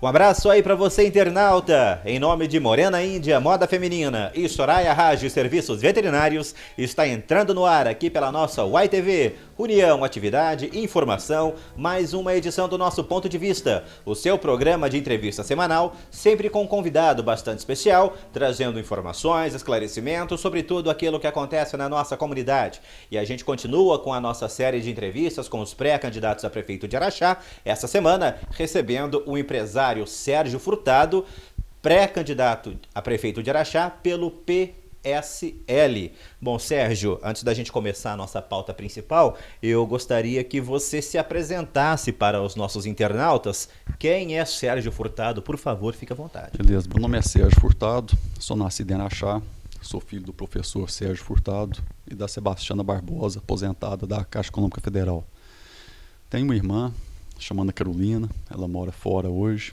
Um abraço aí para você, internauta! Em nome de Morena Índia, Moda Feminina e Soraya Raj Serviços Veterinários, está entrando no ar aqui pela nossa YTV. União, atividade, informação, mais uma edição do nosso Ponto de Vista, o seu programa de entrevista semanal, sempre com um convidado bastante especial, trazendo informações, esclarecimentos sobre tudo aquilo que acontece na nossa comunidade. E a gente continua com a nossa série de entrevistas com os pré-candidatos a prefeito de Araxá, essa semana recebendo o empresário Sérgio Furtado, pré-candidato a prefeito de Araxá pelo PSL. Bom, Sérgio, antes da gente começar a nossa pauta principal, eu gostaria que você se apresentasse para os nossos internautas. Quem é Sérgio Furtado? Por favor, fique à vontade. Beleza, meu nome é Sérgio Furtado, sou nascido em Araxá, sou filho do professor Sérgio Furtado e da Sebastiana Barbosa, aposentada da Caixa Econômica Federal. Tenho uma irmã chamada Carolina, ela mora fora hoje.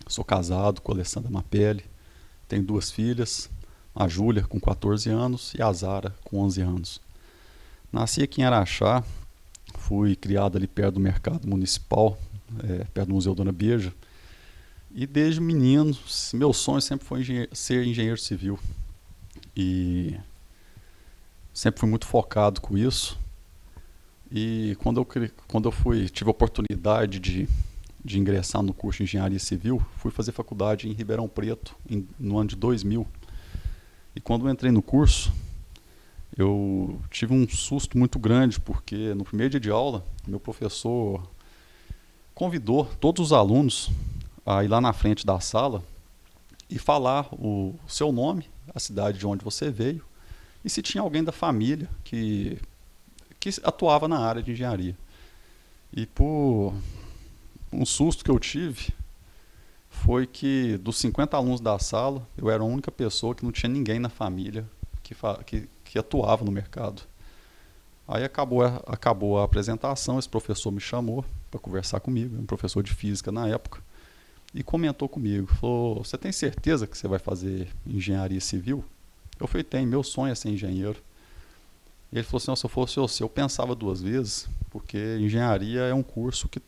Sou casado com a Alessandra Mapelli, tenho duas filhas, a Júlia com 14 anos e a Zara com 11 anos. Nasci aqui em Araxá, fui criado ali perto do mercado municipal, perto do Museu Dona Beija, e desde menino, meu sonho sempre foi ser engenheiro civil, e sempre fui muito focado com isso. E quando eu tive a oportunidade de ingressar no curso de engenharia civil, fui fazer faculdade em Ribeirão Preto no ano de 2000. E quando eu entrei no curso, eu tive um susto muito grande, porque no primeiro dia de aula, meu professor convidou todos os alunos a ir lá na frente da sala e falar o seu nome, a cidade de onde você veio, e se tinha alguém da família que atuava na área de engenharia. E por um susto que eu tive foi que dos 50 alunos da sala, eu era a única pessoa que não tinha ninguém na família que atuava no mercado. Aí acabou a apresentação, esse professor me chamou para conversar comigo, um professor de física na época, e comentou comigo, falou: "Você tem certeza que você vai fazer engenharia civil?" Eu falei: "Tem, meu sonho é ser engenheiro." Ele falou assim: "Se eu fosse você, eu pensava duas vezes, porque engenharia é um curso que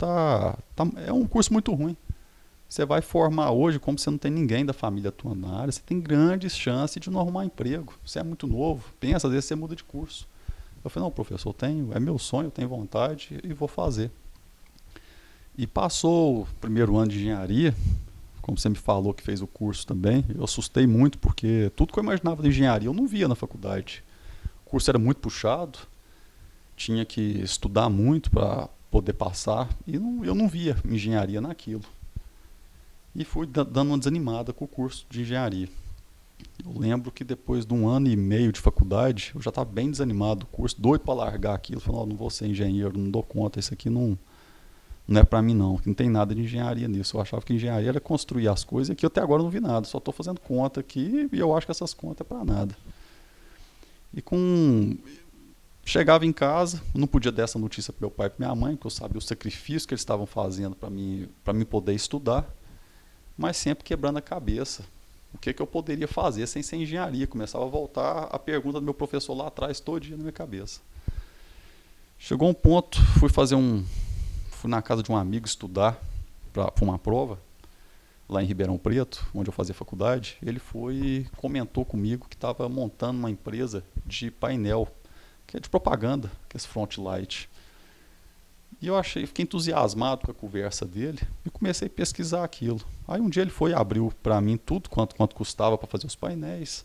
é um curso muito ruim. Você vai formar hoje, como você não tem ninguém da família atuando na área, você tem grandes chances de não arrumar emprego. Você é muito novo, pensa, às vezes você muda de curso." Eu falei: "Não, professor, é meu sonho, eu tenho vontade e vou fazer." E passou o primeiro ano de engenharia, como você me falou que fez o curso também, eu assustei muito, porque tudo que eu imaginava de engenharia eu não via na faculdade. O curso era muito puxado, tinha que estudar muito para poder passar, e eu não via engenharia naquilo. E fui dando uma desanimada com o curso de engenharia. Eu lembro que depois de um ano e meio de faculdade, eu já estava bem desanimado do curso, doido para largar aquilo. Falei: "Não vou ser engenheiro, não dou conta, isso aqui não é para mim não tem nada de engenharia nisso." Eu achava que engenharia era construir as coisas, e aqui até agora eu não vi nada, só estou fazendo conta aqui, e eu acho que essas contas é para nada. E chegava em casa, não podia dar essa notícia para meu pai e para minha mãe, porque eu sabia o sacrifício que eles estavam fazendo para mim poder estudar, mas sempre quebrando a cabeça. O que eu poderia fazer sem ser engenharia? Começava a voltar a pergunta do meu professor lá atrás, todo dia na minha cabeça. Chegou um ponto, fui na casa de um amigo estudar para uma prova, lá em Ribeirão Preto, onde eu fazia faculdade. Ele foi e comentou comigo que estava montando uma empresa de painel, que é de propaganda, que é esse front light. E fiquei entusiasmado com a conversa dele e comecei a pesquisar aquilo. Aí um dia ele foi e abriu para mim tudo quanto custava para fazer os painéis,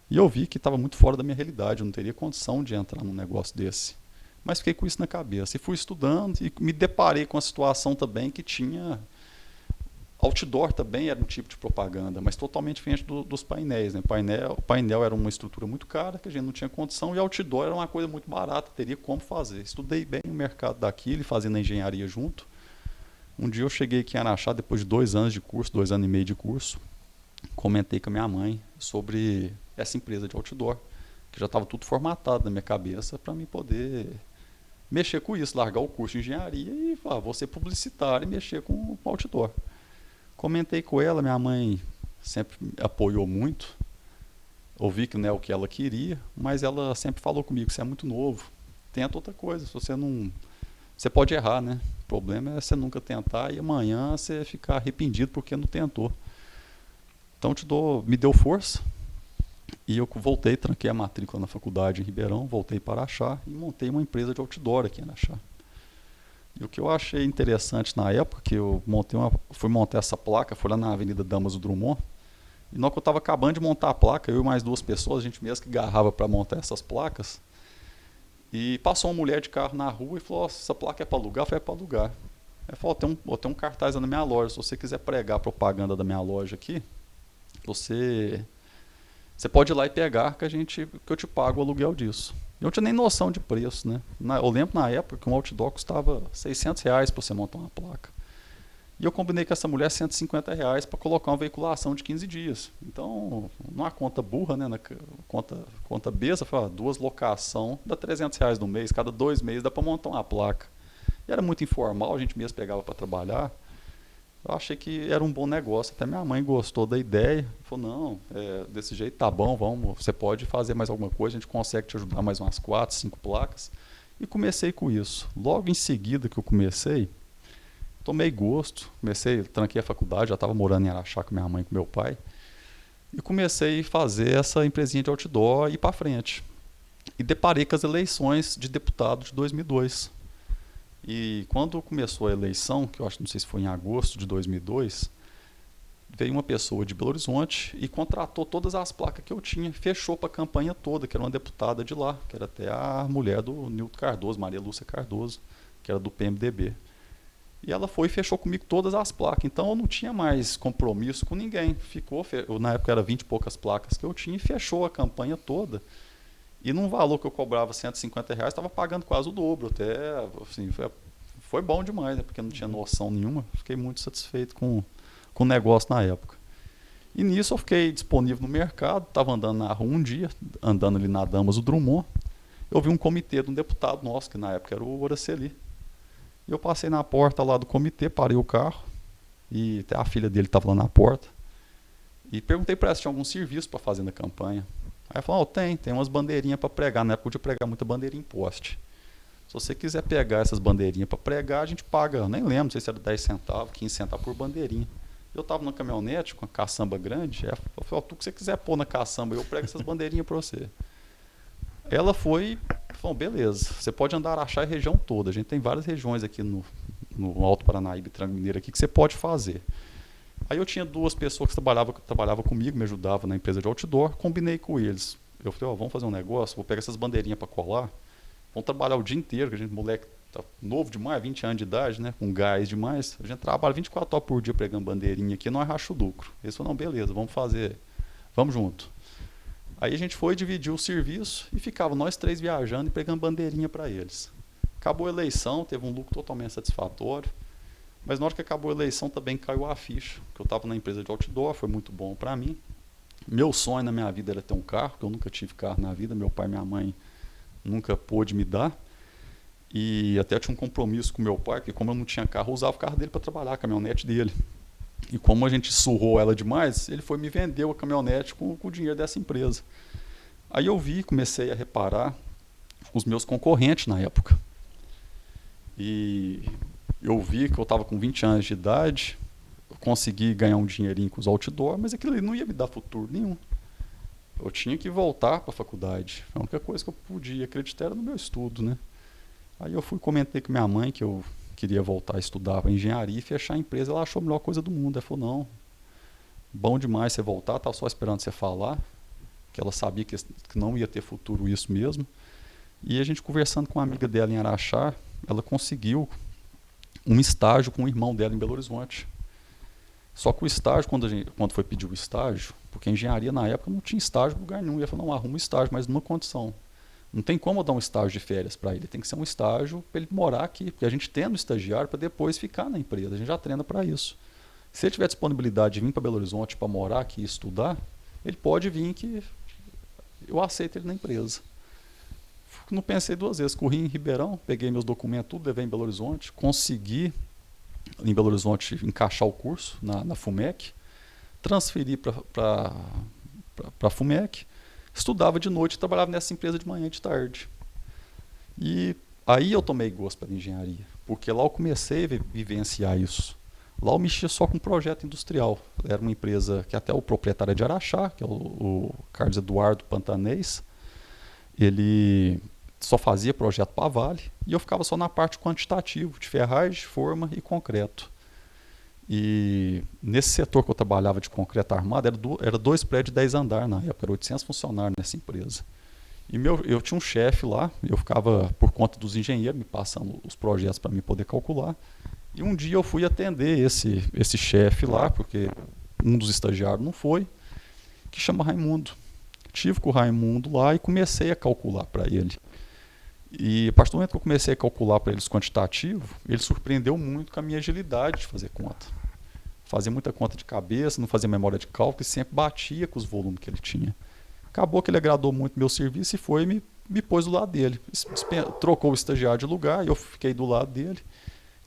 e eu vi que estava muito fora da minha realidade, eu não teria condição de entrar num negócio desse. Mas fiquei com isso na cabeça e fui estudando, e me deparei com a situação também que tinha outdoor. Também era um tipo de propaganda, mas totalmente diferente dos painéis, né? O painel era uma estrutura muito cara, que a gente não tinha condição, e outdoor era uma coisa muito barata, teria como fazer. Estudei bem o mercado daquilo e fazendo a engenharia junto. Um dia eu cheguei aqui em Araxá, depois de 2 anos de curso, 2 anos e meio de curso, comentei com a minha mãe sobre essa empresa de outdoor, que já estava tudo formatado na minha cabeça para mim poder mexer com isso, largar o curso de engenharia e vou ser publicitário e mexer com outdoor. Comentei com ela, minha mãe sempre me apoiou muito, ouvi que não é o que ela queria, mas ela sempre falou comigo: "Você é muito novo, tenta outra coisa, se você não você pode errar, né? O problema é você nunca tentar e amanhã você ficar arrependido porque não tentou. Então me deu força e eu voltei, tranquei a matrícula na faculdade em Ribeirão, voltei para Araxá e montei uma empresa de outdoor aqui em Araxá. E o que eu achei interessante na época, que fui montar essa placa, foi lá na Avenida Damaso Drummond, e na hora que eu estava acabando de montar a placa, eu e mais 2 pessoas, a gente mesmo que agarrava para montar essas placas, e passou uma mulher de carro na rua e falou: essa placa é para alugar? Eu falei: é para alugar. Ela falou: tem um cartaz na minha loja, se você quiser pregar a propaganda da minha loja aqui, você pode ir lá e pegar que eu te pago o aluguel disso. Eu não tinha nem noção de preço, né? Eu lembro na época que um outdoor custava R$ 600 para você montar uma placa. E eu combinei com essa mulher R$ 150 para colocar uma veiculação de 15 dias. Então, numa conta burra, né? Na conta besta, falei: 2 locação dá R$ 300 no mês, cada 2 meses dá para montar uma placa. E era muito informal, a gente mesmo pegava para trabalhar. Eu achei que era um bom negócio, até minha mãe gostou da ideia, falou: não, desse jeito tá bom, você pode fazer mais alguma coisa, a gente consegue te ajudar mais umas 4, 5 placas. E comecei com isso. Logo em seguida que eu comecei, tomei gosto, tranquei a faculdade, já estava morando em Araxá com minha mãe e com meu pai, e comecei a fazer essa empresinha de outdoor e ir para frente. E deparei com as eleições de deputado de 2002. E quando começou a eleição, que eu acho, não sei se foi em agosto de 2002, veio uma pessoa de Belo Horizonte e contratou todas as placas que eu tinha, fechou para a campanha toda, que era uma deputada de lá, que era até a mulher do Nilton Cardoso, Maria Lúcia Cardoso, que era do PMDB. E ela foi e fechou comigo todas as placas. Então eu não tinha mais compromisso com ninguém. Na época era 20 e poucas placas que eu tinha, e fechou a campanha toda. E num valor que eu cobrava R$ 150, estava pagando quase o dobro. Até, assim, foi bom demais, né? Porque eu não tinha noção nenhuma. Fiquei muito satisfeito com o negócio na época. E nisso eu fiquei disponível no mercado, estava andando na rua um dia, andando ali na Damaso Drummond. Eu vi um comitê de um deputado nosso, que na época era o Horaceli. E eu passei na porta lá do comitê, parei o carro, e até a filha dele estava lá na porta. E perguntei para ela se tinha algum serviço para fazer na campanha. Aí ela falou: tem umas bandeirinhas para pregar. Na época eu podia pregar muita bandeirinha em poste. Se você quiser pegar essas bandeirinhas para pregar, a gente paga, eu nem lembro, não sei se era 10 centavos, 15 centavos por bandeirinha. Eu estava na caminhonete com a caçamba grande, eu falei: tu que você quiser pôr na caçamba, eu prego essas bandeirinhas para você. Ela foi e falou: beleza, você pode andar a achar a região toda. A gente tem várias regiões aqui no Alto Paranaíba e Triângulo Mineiro aqui que você pode fazer. Aí eu tinha 2 pessoas que trabalhavam comigo, me ajudavam na empresa de outdoor, combinei com eles. Eu falei: vamos fazer um negócio, vou pegar essas bandeirinhas para colar, vamos trabalhar o dia inteiro, que a gente, moleque, tá novo demais, 20 anos de idade, né, com gás demais, a gente trabalha 24 horas por dia pregando bandeirinha aqui, nós racha o lucro. Eles falaram: não, beleza, vamos junto. Aí a gente foi dividir o serviço e ficava nós 3 viajando e pregando bandeirinha para eles. Acabou a eleição, teve um lucro totalmente satisfatório. Mas na hora que acabou a eleição também caiu a ficha, que eu estava na empresa de outdoor, foi muito bom para mim. Meu sonho na minha vida era ter um carro, porque eu nunca tive carro na vida, meu pai e minha mãe nunca pôde me dar. E até eu tinha um compromisso com meu pai, que como eu não tinha carro, eu usava o carro dele para trabalhar, a caminhonete dele. E como a gente surrou ela demais, ele foi me vender a caminhonete com o dinheiro dessa empresa. Aí eu comecei a reparar os meus concorrentes na época. E eu vi que eu estava com 20 anos de idade, eu consegui ganhar um dinheirinho com os outdoor, mas aquilo ali não ia me dar futuro nenhum. Eu tinha que voltar para a faculdade. A única coisa que eu podia acreditar era no meu estudo, né? Aí eu comentei com minha mãe que eu queria voltar a estudar para engenharia e fechar a empresa. Ela achou a melhor coisa do mundo. Ela falou: não, bom demais você voltar, estava só esperando você falar, que ela sabia que não ia ter futuro isso mesmo. E a gente conversando com uma amiga dela em Araxá, ela conseguiu um estágio com o irmão dela em Belo Horizonte. Só que o estágio, quando foi pedir o estágio, porque a engenharia na época não tinha estágio em lugar nenhum, ia falar: não, arruma um estágio, mas numa condição. Não tem como eu dar um estágio de férias para ele, tem que ser um estágio para ele morar aqui, porque a gente treina o estagiário para depois ficar na empresa, a gente já treina para isso. Se ele tiver disponibilidade de vir para Belo Horizonte para morar aqui e estudar, ele pode vir que eu aceito ele na empresa. Não pensei 2 vezes, corri em Ribeirão, peguei meus documentos, tudo, levei em Belo Horizonte, consegui em Belo Horizonte encaixar o curso na FUMEC, transferi para a FUMEC, estudava de noite e trabalhava nessa empresa de manhã e de tarde. E Aí eu tomei gosto pela engenharia, porque lá eu comecei a vivenciar isso. Lá eu mexia só com projeto industrial. Era uma empresa que até o proprietário é de Araxá, que é o Carlos Eduardo Pantanês. Ele só fazia projeto para a Vale e eu ficava só na parte quantitativa, de ferragem, forma e concreto. E nesse setor que eu trabalhava de concreto armado, era 2 prédios de 10 andares na época, era 800 funcionários nessa empresa. E eu tinha um chefe lá, eu ficava por conta dos engenheiros me passando os projetos para mim poder calcular. E um dia eu fui atender esse chefe lá, porque um dos estagiários não foi, que chama Raimundo. Tive com o Raimundo lá e comecei a calcular para ele. E a partir do momento que eu comecei a calcular para eles quantitativo, ele surpreendeu muito com a minha agilidade de fazer conta. Fazia muita conta de cabeça, não fazia memória de cálculo e sempre batia com os volumes que ele tinha. Acabou que ele agradou muito meu serviço e foi e me pôs do lado dele. Trocou o estagiário de lugar e eu fiquei do lado dele.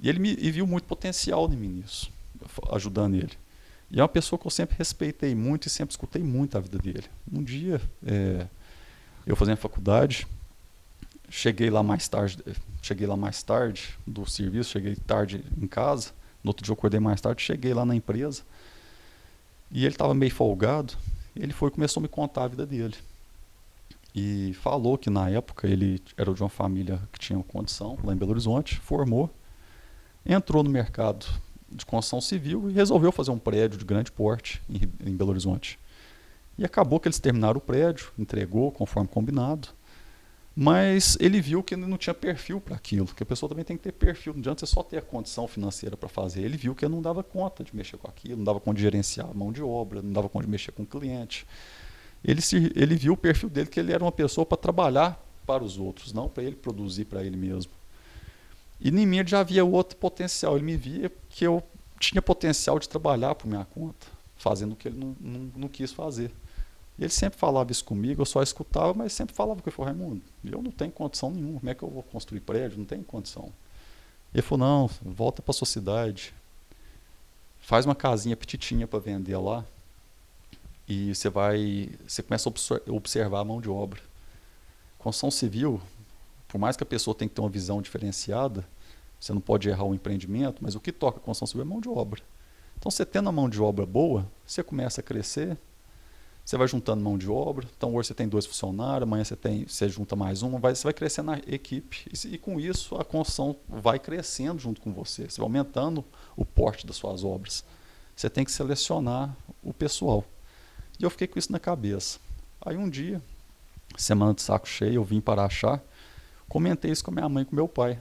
E ele viu muito potencial em mim nisso, ajudando ele. E é uma pessoa que eu sempre respeitei muito e sempre escutei muito a vida dele. Um dia, eu fazendo faculdade, cheguei lá mais tarde do serviço, cheguei tarde em casa. No outro dia eu acordei mais tarde, cheguei lá na empresa. E ele estava meio folgado. Ele começou a me contar a vida dele. E falou que na época ele era de uma família que tinha condição, lá em Belo Horizonte, formou, entrou no mercado de construção civil e resolveu fazer um prédio de grande porte em Belo Horizonte. E acabou que eles terminaram o prédio, entregou conforme combinado, mas ele viu que ele não tinha perfil para aquilo, que a pessoa também tem que ter perfil, não adianta você só ter a condição financeira para fazer. Ele viu que ele não dava conta de mexer com aquilo, não dava conta de gerenciar a mão de obra, não dava conta de mexer com o cliente. Ele viu o perfil dele, que ele era uma pessoa para trabalhar para os outros, não para ele produzir para ele mesmo. E em mim já havia outro potencial. Ele me via que eu tinha potencial de trabalhar por minha conta, fazendo o que ele não quis fazer. E ele sempre falava isso comigo, eu só escutava, mas sempre falava que eu falei, Raimundo, eu não tenho condição nenhuma, como é que eu vou construir prédio? Não tenho condição. Ele falou, não, volta para a sua cidade, faz uma casinha petitinha para vender lá, e você começa a observar a mão de obra. Construção civil, por mais que a pessoa tenha que ter uma visão diferenciada, você não pode errar o empreendimento, mas o que toca a construção civil é mão de obra. Então, você tendo a mão de obra boa, você começa a crescer, você vai juntando mão de obra, então hoje você tem 2 funcionários, amanhã você junta mais uma, você vai crescendo na equipe, e com isso a construção vai crescendo junto com você vai aumentando o porte das suas obras. Você tem que selecionar o pessoal. E eu fiquei com isso na cabeça. Aí um dia, semana de saco cheio, eu vim para Araxá, comentei isso com a minha mãe e com meu pai,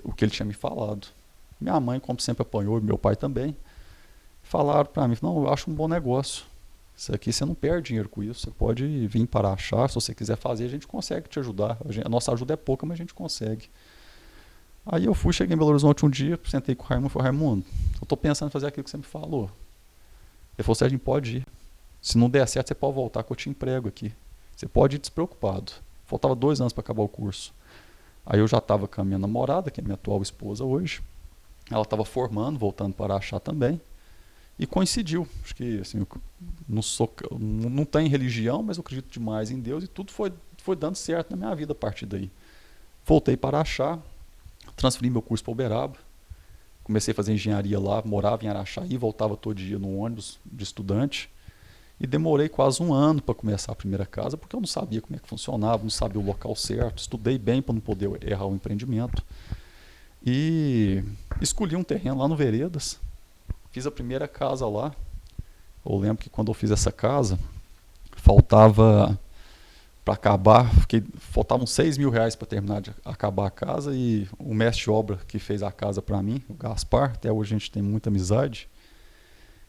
o que ele tinha me falado. Minha mãe, como sempre, apanhou, e meu pai também, falaram para mim, não, eu acho um bom negócio. Isso aqui você não perde dinheiro com isso, você pode vir para Araxá, se você quiser fazer, a gente consegue te ajudar. A nossa ajuda é pouca, mas a gente consegue. Aí eu cheguei em Belo Horizonte um dia, sentei com o Raimundo e falei, Raimundo, eu estou pensando em fazer aquilo que você me falou. Ele falou, Sérgio, pode ir. Se não der certo, você pode voltar que eu te emprego aqui. Você pode ir despreocupado. Faltava 2 anos para acabar o curso. Aí eu já estava com a minha namorada, que é minha atual esposa hoje. Ela estava formando, voltando para Araxá também. E coincidiu. Acho que assim, não tem religião, mas eu acredito demais em Deus. E tudo foi dando certo na minha vida a partir daí. Voltei para Araxá, transferi meu curso para Uberaba. Comecei a fazer engenharia lá, morava em Araxaí, voltava todo dia no ônibus de estudante. E demorei quase 1 ano para começar a primeira casa, porque eu não sabia como é que funcionava, não sabia o local certo. Estudei bem para não poder errar o empreendimento. E escolhi um terreno lá no Veredas. Fiz a primeira casa lá. Eu lembro que quando eu fiz essa casa, faltava para acabar, faltavam 6 mil reais para terminar de acabar a casa, e o mestre de obra que fez a casa para mim, o Gaspar, até hoje a gente tem muita amizade,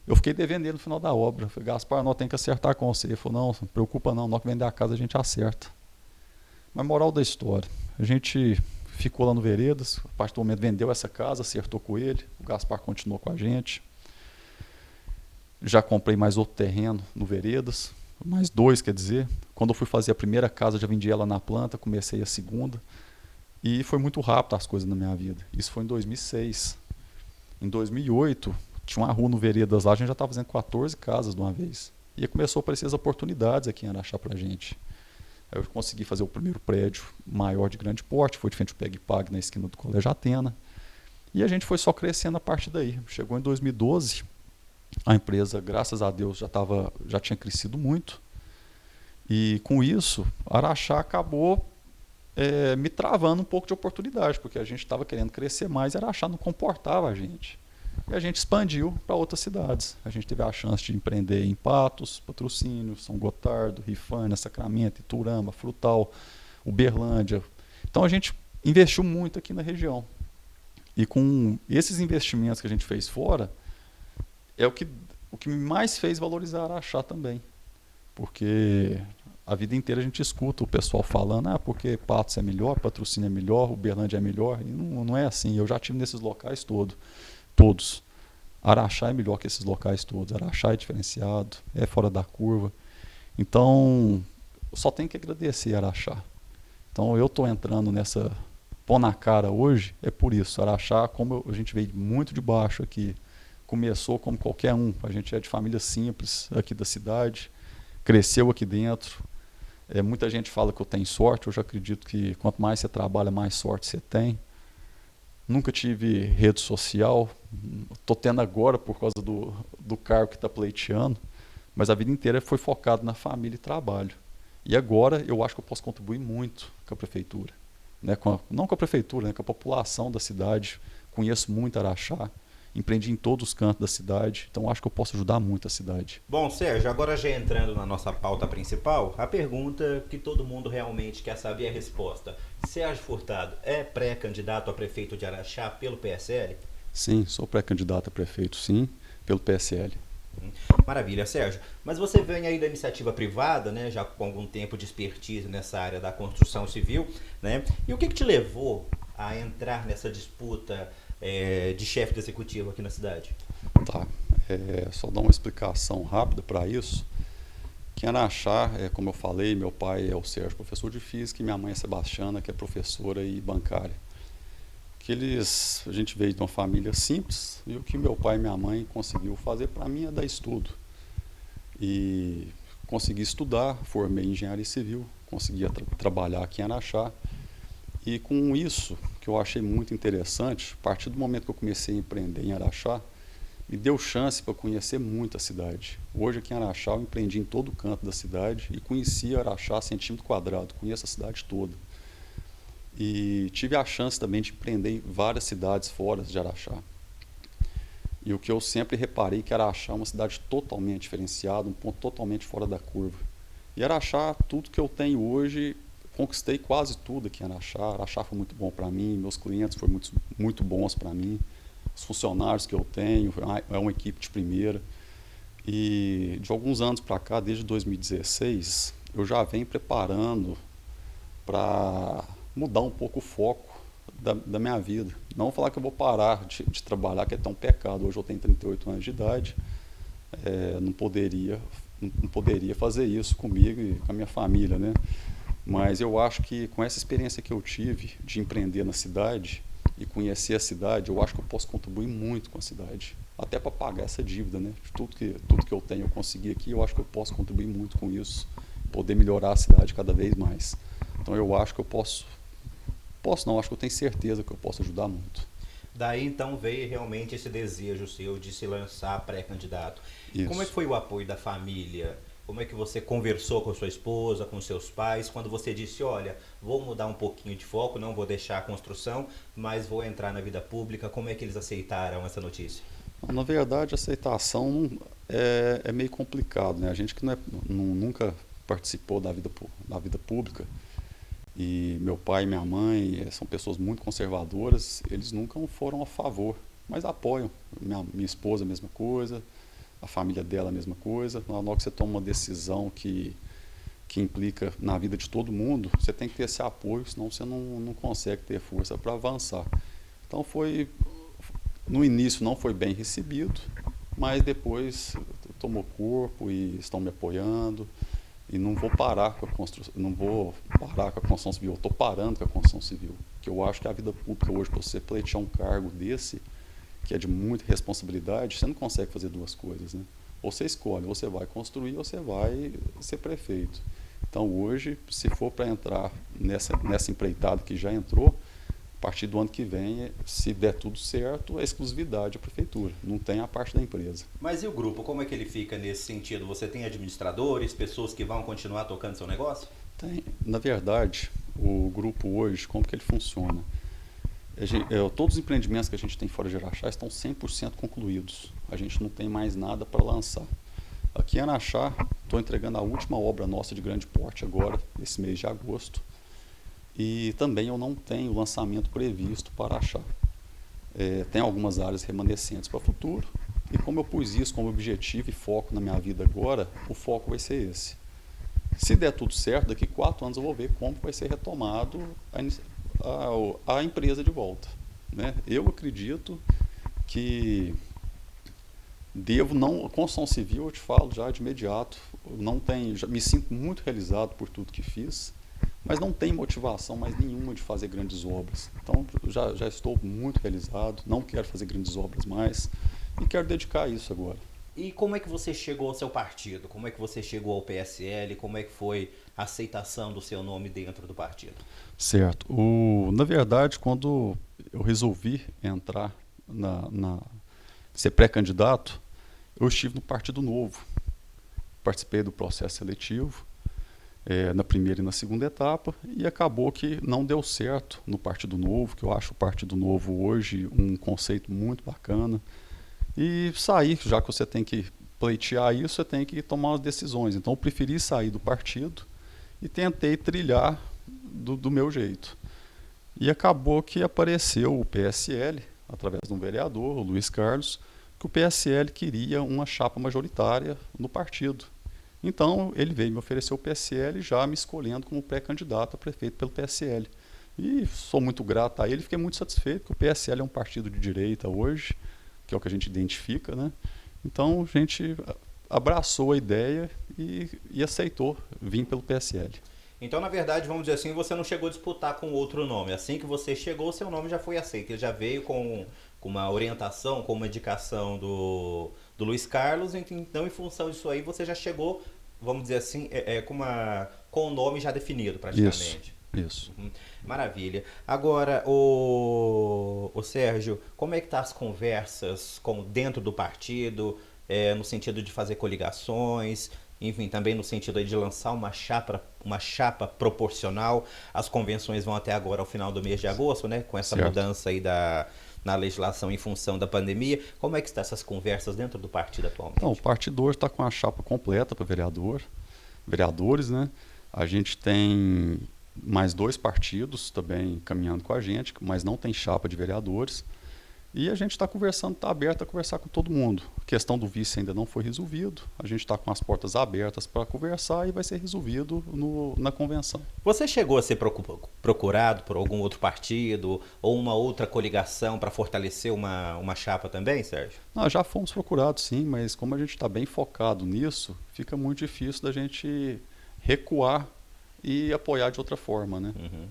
eu fiquei devendo ele no final da obra. Eu falei, Gaspar, nós temos que acertar com você. Ele falou, não preocupa não, nós que vender a casa a gente acerta. Mas moral da história, a gente ficou lá no Veredas, a partir do momento vendeu essa casa, acertou com ele, o Gaspar continuou com a gente. Já comprei mais outro terreno no Veredas, mais 2, quer dizer. Quando eu fui fazer a primeira casa, já vendi ela na planta, comecei a segunda. E foi muito rápido as coisas na minha vida. Isso foi em 2006. Em 2008, tinha uma rua no Veredas lá, a gente já estava fazendo 14 casas de uma vez. E começou a aparecer as oportunidades aqui em Araxá pra gente. Aí eu consegui fazer o primeiro prédio maior de grande porte, foi de frente ao Peg Pag na esquina do Colégio Atena. E a gente foi só crescendo a partir daí. Chegou em 2012, a empresa, graças a Deus, já tinha crescido muito. E com isso, Araxá acabou me travando um pouco de oportunidade, porque a gente estava querendo crescer mais e Araxá não comportava a gente. E a gente expandiu para outras cidades. A gente teve a chance de empreender em Patos, Patrocínio, São Gotardo, Rifânia, Sacramento, Iturama, Frutal, Uberlândia. Então a gente investiu muito aqui na região. E com esses investimentos que a gente fez fora, é o que me mais fez valorizar Araxá também. Porque a vida inteira a gente escuta o pessoal falando, porque Patos é melhor, Patrocínio é melhor, Uberlândia é melhor. E não é assim. Eu já estive nesses locais todos. Araxá é melhor que esses locais todos. Araxá é diferenciado, é fora da curva. Então, só tenho que agradecer Araxá. Então, eu estou entrando nessa pão na cara hoje, é por isso. Araxá, como a gente veio muito de baixo aqui, começou como qualquer um. A gente é de família simples aqui da cidade, cresceu aqui dentro. Muita gente fala que eu tenho sorte, eu já acredito que quanto mais você trabalha, mais sorte você tem. Nunca tive rede social, estou tendo agora por causa do cargo que está pleiteando, mas a vida inteira foi focado na família e trabalho. E agora eu acho que eu posso contribuir muito com a prefeitura. Não com a prefeitura, com a população da cidade. Conheço muito Araxá, empreendi em todos os cantos da cidade, então acho que eu posso ajudar muito a cidade. Bom, Sérgio, agora já entrando na nossa pauta principal, a pergunta que todo mundo realmente quer saber é a resposta. Sérgio Furtado é pré-candidato a prefeito de Araxá pelo PSL? Sim, sou pré-candidato a prefeito, sim, pelo PSL. Maravilha, Sérgio. Mas você vem aí da iniciativa privada, né, já com algum tempo de expertise nessa área da construção civil, né? E o que te levou a entrar nessa disputa de chefe de executivo aqui na cidade? Tá, só dar uma explicação rápida para isso. Que em Araxá, como eu falei, meu pai é o Sérgio, professor de física, e minha mãe é Sebastiana, que é professora e bancária. A gente veio de uma família simples, e o que meu pai e minha mãe conseguiu fazer para mim é dar estudo. E consegui estudar, formei em engenharia civil, consegui trabalhar aqui em Araxá. E com isso, que eu achei muito interessante, a partir do momento que eu comecei a empreender em Araxá, me deu chance para conhecer muito a cidade. Hoje aqui em Araxá eu empreendi em todo canto da cidade e conheci Araxá centímetro quadrado, conheço a cidade toda. E tive a chance também de empreender em várias cidades fora de Araxá. E o que eu sempre reparei que Araxá é uma cidade totalmente diferenciada, um ponto totalmente fora da curva. E Araxá, tudo que eu tenho hoje, conquistei quase tudo aqui em Araxá. Araxá foi muito bom para mim, meus clientes foram muito bons para mim. Os funcionários que eu tenho, é uma equipe de primeira. E de alguns anos para cá, desde 2016, eu já venho preparando para mudar um pouco o foco da minha vida. Não falar que eu vou parar de trabalhar, que é tão pecado. Hoje eu tenho 38 anos de idade, não poderia fazer isso comigo e com a minha família, né? Mas eu acho que com essa experiência que eu tive de empreender na cidade e conhecer a cidade, eu acho que eu posso contribuir muito com a cidade. Até para pagar essa dívida, né? Tudo que eu tenho, eu consegui aqui, eu acho que eu posso contribuir muito com isso. Poder melhorar a cidade cada vez mais. Então eu acho que eu acho que eu tenho certeza que eu posso ajudar muito. Daí então veio realmente esse desejo seu de se lançar pré-candidato. Como é que foi o apoio da família? Como é que você conversou com sua esposa, com seus pais, quando você disse, olha, vou mudar um pouquinho de foco, não vou deixar a construção, mas vou entrar na vida pública? Como é que eles aceitaram essa notícia? Na verdade, a aceitação é meio complicado, né? A gente que nunca participou da vida pública, e meu pai e minha mãe são pessoas muito conservadoras, eles nunca foram a favor, mas apoiam. Minha esposa, a mesma coisa, a família dela, a mesma coisa. Na hora que você toma uma decisão que implica na vida de todo mundo, você tem que ter esse apoio, senão você não consegue ter força para avançar. Então no início não foi bem recebido, mas depois tomou corpo e estão me apoiando. E não vou parar com a construção civil, eu estou parando com a construção civil. Que eu acho que a vida pública hoje, para você pleitear um cargo desse, que é de muita responsabilidade, você não consegue fazer duas coisas, né? Ou você escolhe, ou você vai construir, ou você vai ser prefeito. Então hoje, se for para entrar nessa empreitada que já entrou, a partir do ano que vem, se der tudo certo, é exclusividade da prefeitura, não tem a parte da empresa. Mas e o grupo, como é que ele fica nesse sentido? Você tem administradores, pessoas que vão continuar tocando seu negócio? Tem. Na verdade, o grupo hoje, como que ele funciona? Todos os empreendimentos que a gente tem fora de Araxá estão 100% concluídos. A gente não tem mais nada para lançar. Aqui em Araxá, estou entregando a última obra nossa de grande porte agora, esse mês de agosto. E também eu não tenho lançamento previsto para Araxá. Tem algumas áreas remanescentes para o futuro. E como eu pus isso como objetivo e foco na minha vida agora, o foco vai ser esse. Se der tudo certo, daqui 4 anos eu vou ver como vai ser retomado a empresa de volta. Né? Eu acredito que construção civil, eu te falo já de imediato, me sinto muito realizado por tudo que fiz, mas não tenho motivação mais nenhuma de fazer grandes obras. Então já estou muito realizado, não quero fazer grandes obras mais e quero dedicar isso agora. E como é que você chegou ao seu partido? Como é que você chegou ao PSL? Como é que foi a aceitação do seu nome dentro do partido? Certo. Na verdade, quando eu resolvi entrar ser pré-candidato, eu estive no Partido Novo. Participei do processo seletivo, na primeira e na segunda etapa, e acabou que não deu certo no Partido Novo, que eu acho o Partido Novo hoje um conceito muito bacana. E sair, já que você tem que pleitear isso, você tem que tomar as decisões. Então eu preferi sair do partido e tentei trilhar do meu jeito. E acabou que apareceu o PSL, através de um vereador, o Luiz Carlos, que o PSL queria uma chapa majoritária no partido. Então ele veio me oferecer o PSL, já me escolhendo como pré-candidato a prefeito pelo PSL. E sou muito grato a ele, fiquei muito satisfeito, porque o PSL é um partido de direita hoje, que é o que a gente identifica, né? Então a gente abraçou a ideia e aceitou vir pelo PSL. Então, na verdade, vamos dizer assim, você não chegou a disputar com outro nome. Assim que você chegou, seu nome já foi aceito. Ele já veio com uma orientação, com uma indicação do Luiz Carlos. Então, em função disso aí, você já chegou, vamos dizer assim, com o nome já definido, praticamente. Isso. Maravilha. Agora, o Sérgio, como é que tá as conversas dentro do partido, no sentido de fazer coligações, enfim, também no sentido de lançar uma chapa proporcional? As convenções vão até agora, ao final do mês de agosto, né? Com essa mudança aí na legislação em função da pandemia. Como é que estão essas conversas dentro do partido atualmente? Não, o partido hoje está com a chapa completa para vereadores, né? A gente tem mais 2 partidos também caminhando com a gente, mas não tem chapa de vereadores. E a gente está conversando, está aberto a conversar com todo mundo. A questão do vice ainda não foi resolvido. A gente está com as portas abertas para conversar e vai ser resolvido na convenção. Você chegou a ser procurado por algum outro partido ou uma outra coligação para fortalecer uma chapa também, Sérgio? Nós já fomos procurados, sim, mas como a gente está bem focado nisso, fica muito difícil da gente recuar e apoiar de outra forma, né? Uhum.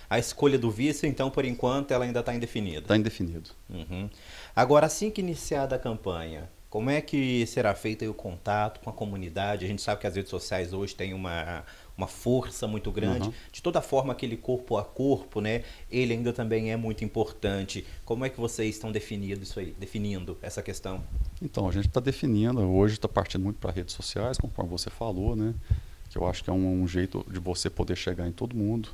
A escolha do vice, então, por enquanto, ela ainda está indefinida? Está indefinido. Uhum. Agora, assim que iniciada a campanha, como é que será feito aí o contato com a comunidade? A gente sabe que as redes sociais hoje têm uma força muito grande. De toda forma, aquele corpo a corpo, né? Ele ainda também é muito importante. Como é que vocês estão definindo essa questão? Então, a gente está definindo, hoje está partindo muito para redes sociais, conforme você falou, né? Que eu acho que é um jeito de você poder chegar em todo mundo.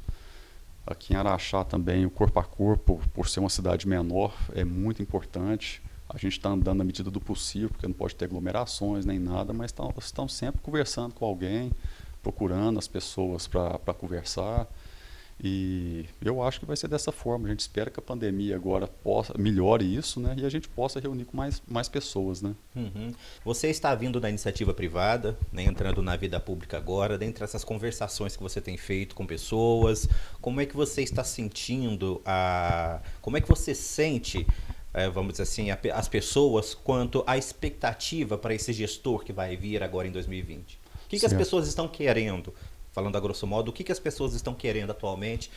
Aqui em Araxá também, o corpo a corpo, por ser uma cidade menor, é muito importante. A gente está andando na medida do possível, porque não pode ter aglomerações nem nada, mas estamos sempre conversando com alguém, procurando as pessoas para conversar. E eu acho que vai ser dessa forma. A gente espera que a pandemia agora melhore isso, né? E a gente possa reunir com mais pessoas, né? Uhum. Você está vindo da iniciativa privada, né, entrando na vida pública agora, dentre essas conversações que você tem feito com pessoas, como é que você está sentindo, como é que você sente, vamos dizer assim, as pessoas quanto à expectativa para esse gestor que vai vir agora em 2020? O que as pessoas estão querendo? Falando a grosso modo, o que as pessoas estão querendo atualmente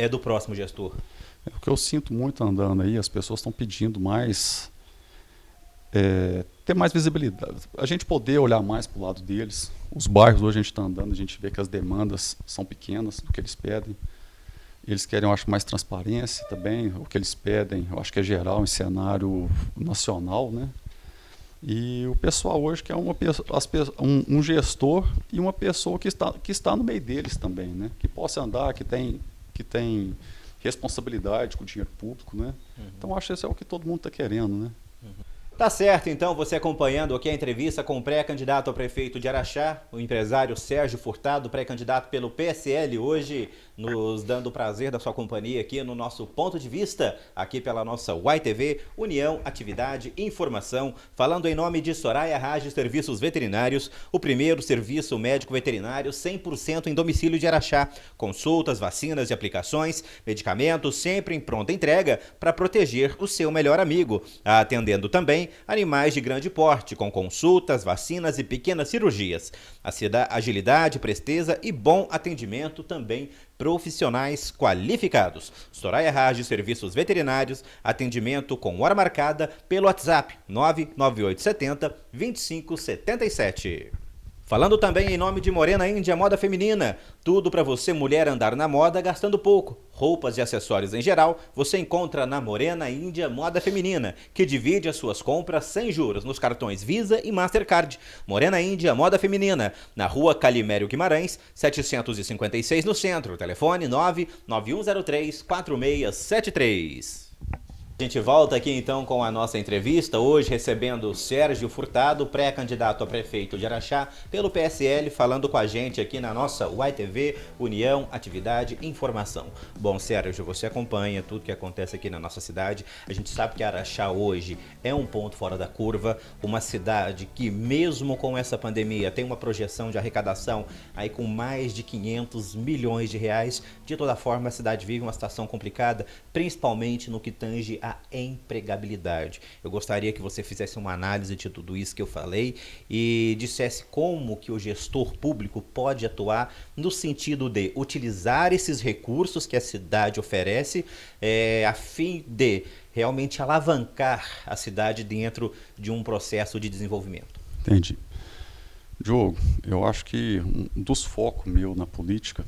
do próximo gestor? O que eu sinto muito andando aí, as pessoas estão pedindo mais ter mais visibilidade, a gente poder olhar mais para o lado deles. Os bairros, hoje a gente está andando, a gente vê que as demandas são pequenas do que eles pedem. Eles querem, eu acho, mais transparência também. O que eles pedem, eu acho que é geral, em cenário nacional, né? E o pessoal hoje quer um gestor e uma pessoa que está no meio deles também, né? Que possa andar, que tem responsabilidade com o dinheiro público, né? Então, eu acho que esse é o que todo mundo está querendo, né? Tá certo, então, você acompanhando aqui a entrevista com o pré-candidato a prefeito de Araxá, o empresário Sérgio Furtado, pré-candidato pelo PSL, hoje nos dando o prazer da sua companhia aqui no nosso Ponto de Vista, aqui pela nossa YTV, União, Atividade e Informação, falando em nome de Soraya Rage Serviços Veterinários, o primeiro serviço médico veterinário 100% em domicílio de Araxá, consultas, vacinas e aplicações, medicamentos sempre em pronta entrega para proteger o seu melhor amigo, atendendo também animais de grande porte, com consultas, vacinas e pequenas cirurgias. Agilidade, presteza e bom atendimento também profissionais qualificados. Soraya Rage Serviços Veterinários, atendimento com hora marcada pelo WhatsApp 99870 2577. Falando também em nome de Morena Índia Moda Feminina, tudo para você mulher andar na moda gastando pouco. Roupas e acessórios em geral, você encontra na Morena Índia Moda Feminina, que divide as suas compras sem juros nos cartões Visa e Mastercard. Morena Índia Moda Feminina, na rua Calimério Guimarães, 756 no centro. Telefone 99103 4673. A gente volta aqui então com a nossa entrevista, hoje recebendo o Sérgio Furtado, pré-candidato a prefeito de Araxá, pelo PSL, falando com a gente aqui na nossa YTV, União, Atividade e Informação. Bom, Sérgio, você acompanha tudo que acontece aqui na nossa cidade, a gente sabe que Araxá hoje é um ponto fora da curva, uma cidade que mesmo com essa pandemia tem uma projeção de arrecadação aí com mais de 500 milhões de reais, de toda forma a cidade vive uma situação complicada, principalmente no que tange a empregabilidade. Eu gostaria que você fizesse uma análise de tudo isso que eu falei e dissesse como que o gestor público pode atuar no sentido de utilizar esses recursos que a cidade oferece a fim de realmente alavancar a cidade dentro de um processo de desenvolvimento. Entendi. Diogo, eu acho que um dos focos meu na política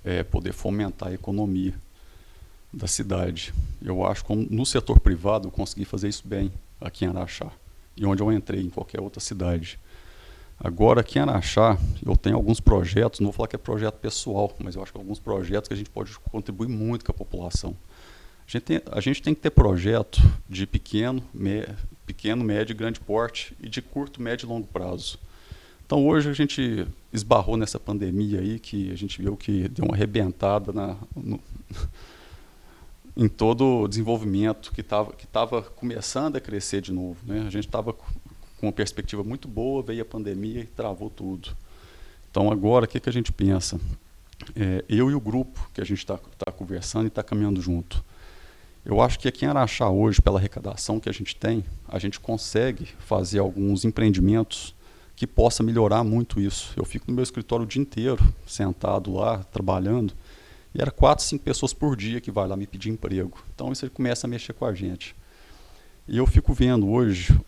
é poder fomentar a economia da cidade. Eu acho que no setor privado eu consegui fazer isso bem aqui em Araxá e onde eu entrei em qualquer outra cidade. Agora aqui em Araxá eu tenho alguns projetos, não vou falar que é projeto pessoal, mas eu acho que alguns projetos que a gente pode contribuir muito com a população. A gente tem que ter projeto de pequeno, médio e grande porte e de curto, médio e longo prazo. Então hoje a gente esbarrou nessa pandemia aí que a gente viu que deu uma arrebentada em todo o desenvolvimento que estava começando a crescer de novo, né? A gente estava com uma perspectiva muito boa, veio a pandemia e travou tudo. Então agora o que a gente pensa? Eu e o grupo que a gente está conversando e está caminhando junto. Eu acho que aqui em Araxá hoje, pela arrecadação que a gente consegue fazer alguns empreendimentos que possa melhorar muito isso. Eu fico no meu escritório o dia inteiro, sentado lá, trabalhando, e era 4, 5 pessoas por dia que vai lá me pedir emprego. Então isso começa a mexer com a gente. E eu fico vendo hoje,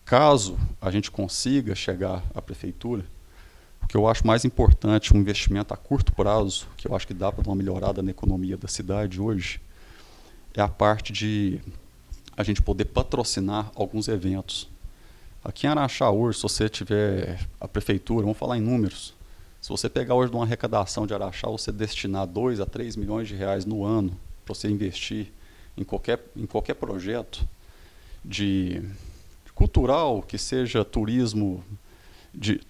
caso a gente consiga chegar à prefeitura, o que eu acho mais importante, um investimento a curto prazo, que eu acho que dá para dar uma melhorada na economia da cidade hoje, é a parte de a gente poder patrocinar alguns eventos. Aqui em Araxá hoje, se você tiver a prefeitura, vamos falar em números, se você pegar hoje de uma arrecadação de Araxá, você destinar 2 a 3 milhões de reais no ano para você investir em qualquer projeto de cultural, que seja turismo de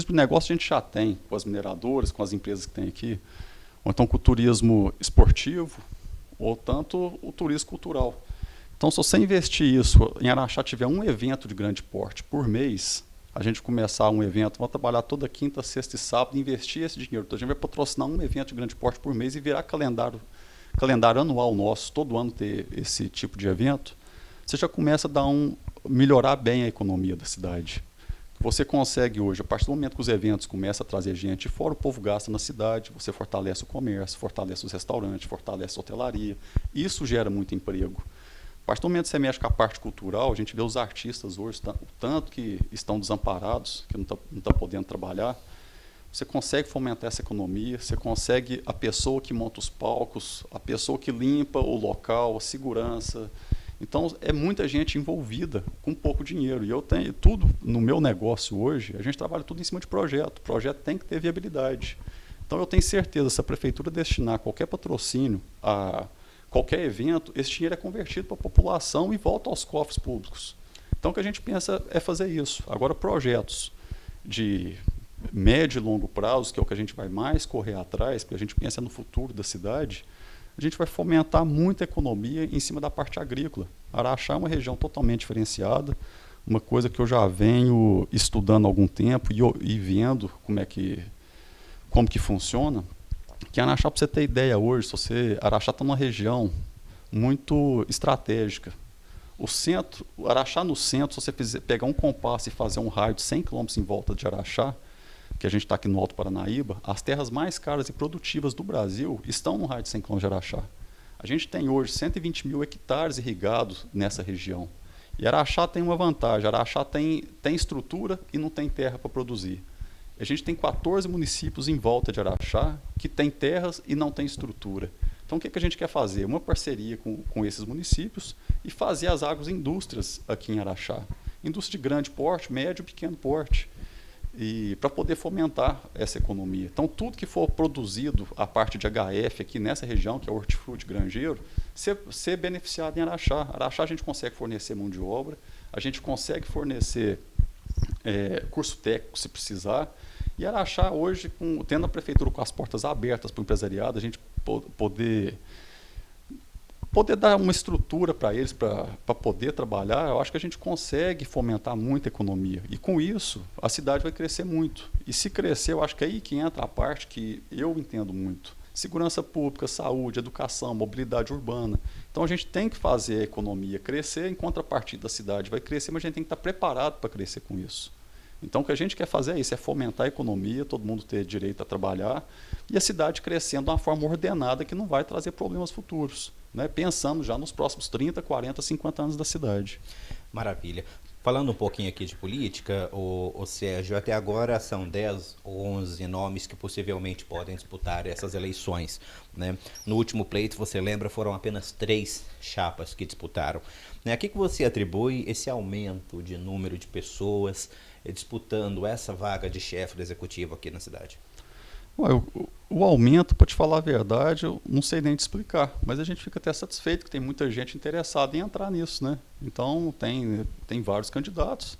negócio a gente já tem, com as mineradoras, com as empresas que tem aqui, ou então com o turismo esportivo, ou tanto o turismo cultural. Então, se você investir isso, em Araxá tiver um evento de grande porte por mês, a gente começar um evento, vamos trabalhar toda quinta, sexta e sábado, investir esse dinheiro. Então, a gente vai patrocinar um evento de grande porte por mês e virar calendário anual nosso, todo ano ter esse tipo de evento, você já começa a melhorar bem a economia da cidade. Você consegue hoje, a partir do momento que os eventos começam a trazer gente, fora o povo gasta na cidade, você fortalece o comércio, fortalece os restaurantes, fortalece a hotelaria. Isso gera muito emprego. A partir do momento que você mexe com a parte cultural, a gente vê os artistas hoje, o tanto que estão desamparados, que não estão podendo trabalhar. Você consegue fomentar essa economia, você consegue a pessoa que monta os palcos, a pessoa que limpa o local, a segurança. Então, é muita gente envolvida com pouco dinheiro. E eu tenho tudo no meu negócio hoje, a gente trabalha tudo em cima de projeto. O projeto tem que ter viabilidade. Então, eu tenho certeza, se a prefeitura destinar qualquer patrocínio a qualquer evento, esse dinheiro é convertido para a população e volta aos cofres públicos. Então, o que a gente pensa é fazer isso. Agora, projetos de médio e longo prazo, que é o que a gente vai mais correr atrás, porque a gente pensa no futuro da cidade, a gente vai fomentar muita economia em cima da parte agrícola. Araxá é uma região totalmente diferenciada, uma coisa que eu já venho estudando há algum tempo e vendo como que funciona, que Araxá, para você ter ideia hoje, Araxá está numa região muito estratégica. O Araxá no centro, se você pegar um compasso e fazer um raio de 100 km em volta de Araxá, que a gente está aqui no Alto Paranaíba, as terras mais caras e produtivas do Brasil estão no raio de 100 km de Araxá. A gente tem hoje 120 mil hectares irrigados nessa região. E Araxá tem uma vantagem, Araxá tem estrutura e não tem terra para produzir. A gente tem 14 municípios em volta de Araxá que tem terras e não tem estrutura. Então, o que a gente quer fazer? Uma parceria com esses municípios e fazer as agroindústrias aqui em Araxá. Indústria de grande porte, médio e pequeno porte. E para poder fomentar essa economia. Então, tudo que for produzido, a parte de HF aqui nessa região, que é hortifruti granjeiro, ser beneficiado em Araxá. Araxá a gente consegue fornecer mão de obra, a gente consegue fornecer curso técnico se precisar. E Araxá hoje, tendo a prefeitura com as portas abertas para o empresariado, a gente poder dar uma estrutura para eles, para poder trabalhar, eu acho que a gente consegue fomentar muito a economia. E com isso, a cidade vai crescer muito. E se crescer, eu acho que é aí que entra a parte que eu entendo muito. Segurança pública, saúde, educação, mobilidade urbana. Então a gente tem que fazer a economia crescer, em contrapartida da cidade vai crescer, mas a gente tem que estar preparado para crescer com isso. Então, o que a gente quer fazer é isso, é fomentar a economia, todo mundo ter direito a trabalhar, e a cidade crescendo de uma forma ordenada que não vai trazer problemas futuros, né? Pensando já nos próximos 30, 40, 50 anos da cidade. Maravilha. Falando um pouquinho aqui de política, o Sérgio, até agora são 10 ou 11 nomes que possivelmente podem disputar essas eleições, né? No último pleito, você lembra, foram apenas 3 chapas que disputaram. A que você atribui esse aumento de número de pessoas disputando essa vaga de chefe do executivo aqui na cidade? O aumento, para te falar a verdade, eu não sei nem te explicar, mas a gente fica até satisfeito que tem muita gente interessada em entrar nisso, né? Então, tem vários candidatos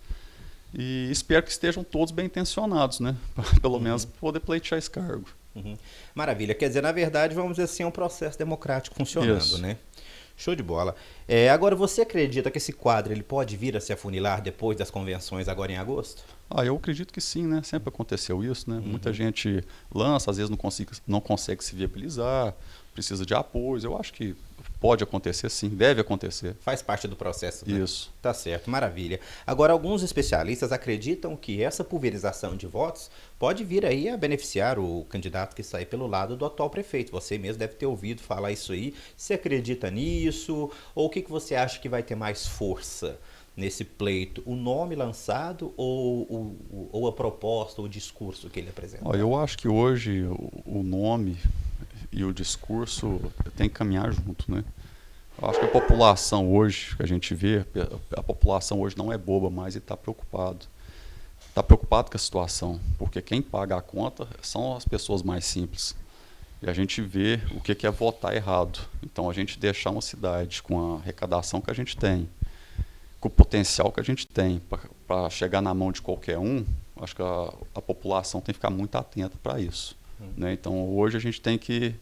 e espero que estejam todos bem intencionados, né? Pelo menos poder pleitear esse cargo. Maravilha. Quer dizer, na verdade, vamos dizer assim, é um processo democrático funcionando, Isso. né? Show de bola. Agora, você acredita que esse quadro ele pode vir a se afunilar depois das convenções agora em agosto? Eu acredito que sim, né? Sempre aconteceu isso, né? Muita gente lança, às vezes não consegue se viabilizar, precisa de apoio. Eu acho que pode acontecer sim, deve acontecer. Faz parte do processo, né? Isso. Tá certo, maravilha. Agora, alguns especialistas acreditam que essa pulverização de votos pode vir aí a beneficiar o candidato que sai pelo lado do atual prefeito. Você mesmo deve ter ouvido falar isso aí. Você acredita nisso? Ou o que você acha que vai ter mais força nesse pleito? O nome lançado ou a proposta, o discurso que ele apresenta? Eu acho que hoje o nome e o discurso tem que caminhar junto, né? Eu acho que a população hoje, que a gente vê, a população hoje não é boba mais e está preocupado. Está preocupado com a situação, porque quem paga a conta são as pessoas mais simples. E a gente vê o que é votar errado. Então, a gente deixar uma cidade com a arrecadação que a gente tem, com o potencial que a gente tem para chegar na mão de qualquer um, acho que a população tem que ficar muito atenta para isso. Né? Então, hoje a gente tem que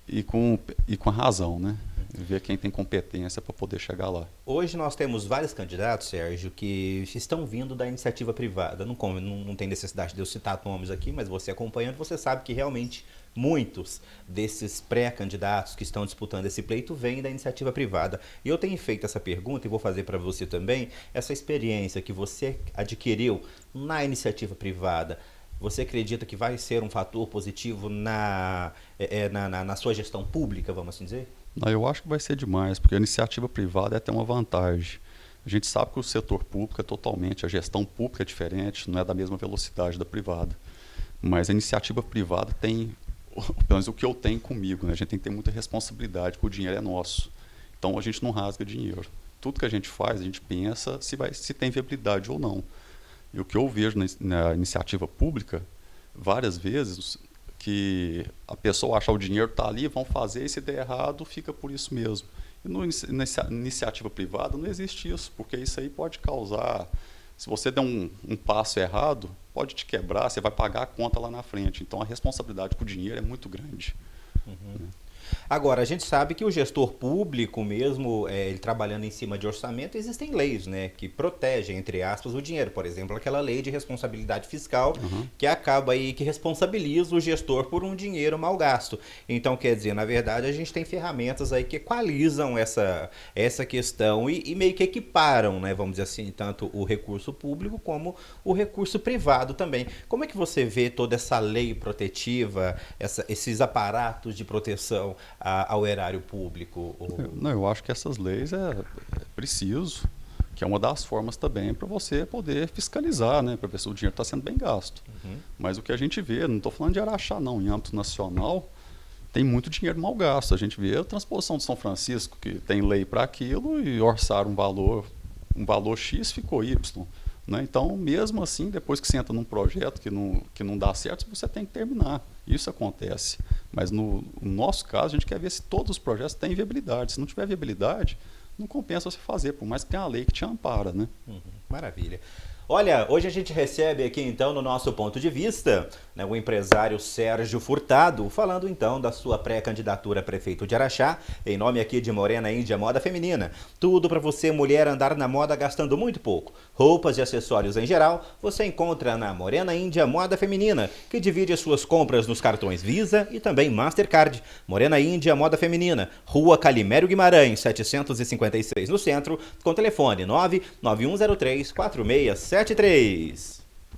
ir com a razão, né? Ver quem tem competência para poder chegar lá. Hoje nós temos vários candidatos, Sérgio, que estão vindo da iniciativa privada. Não tem necessidade de eu citar nomes aqui, mas você acompanhando, você sabe que realmente muitos desses pré-candidatos que estão disputando esse pleito vêm da iniciativa privada. E eu tenho feito essa pergunta e vou fazer para você também. Essa experiência que você adquiriu na iniciativa privada, você acredita que vai ser um fator positivo na sua gestão pública, vamos assim dizer? Não, eu acho que vai ser demais, porque a iniciativa privada é ter uma vantagem. A gente sabe que o setor público é totalmente, a gestão pública é diferente, não é da mesma velocidade da privada. Mas a iniciativa privada tem, pelo menos o que eu tenho comigo, né? A gente tem que ter muita responsabilidade, porque o dinheiro é nosso. Então a gente não rasga dinheiro. Tudo que a gente faz, a gente pensa se tem viabilidade ou não. E o que eu vejo na iniciativa pública, várias vezes, que a pessoa acha o dinheiro está ali, vão fazer, e se der errado, fica por isso mesmo. E na iniciativa privada não existe isso, porque isso aí pode causar, se você der um passo errado, pode te quebrar, você vai pagar a conta lá na frente. Então a responsabilidade com o dinheiro é muito grande. Uhum. Agora, a gente sabe que o gestor público mesmo, ele trabalhando em cima de orçamento, existem leis, né, que protegem, entre aspas, o dinheiro. Por exemplo, aquela lei de responsabilidade fiscal, que acaba aí, que responsabiliza o gestor por um dinheiro mal gasto. Então, quer dizer, na verdade, a gente tem ferramentas aí que equalizam essa questão e meio que equiparam, né, vamos dizer assim, tanto o recurso público como o recurso privado também. Como é que você vê toda essa lei protetiva, esses aparatos de proteção ao erário público? Não, eu acho que essas leis é preciso, que é uma das formas também para você poder fiscalizar, né, para ver se o dinheiro está sendo bem gasto. Mas o que a gente vê, não estou falando de Araxá não, em âmbito nacional, tem muito dinheiro mal gasto. A gente vê a transposição de São Francisco, que tem lei para aquilo e orçaram um valor X, ficou Y. Né? Então, mesmo assim, depois que você entra num projeto que não dá certo, você tem que terminar. Isso acontece. Mas no nosso caso, a gente quer ver se todos os projetos têm viabilidade. Se não tiver viabilidade, não compensa você fazer, por mais que tenha uma lei que te ampara. Né? Maravilha. Olha, hoje a gente recebe aqui então no nosso ponto de vista, né, o empresário Sérgio Furtado, falando então da sua pré-candidatura a prefeito de Araxá, em nome aqui de Morena Índia Moda Feminina. Tudo para você, mulher, andar na moda gastando muito pouco. Roupas e acessórios em geral, você encontra na Morena Índia Moda Feminina, que divide as suas compras nos cartões Visa e também Mastercard. Morena Índia Moda Feminina, Rua Calimério Guimarães, 756 no centro, com telefone 99103-4673.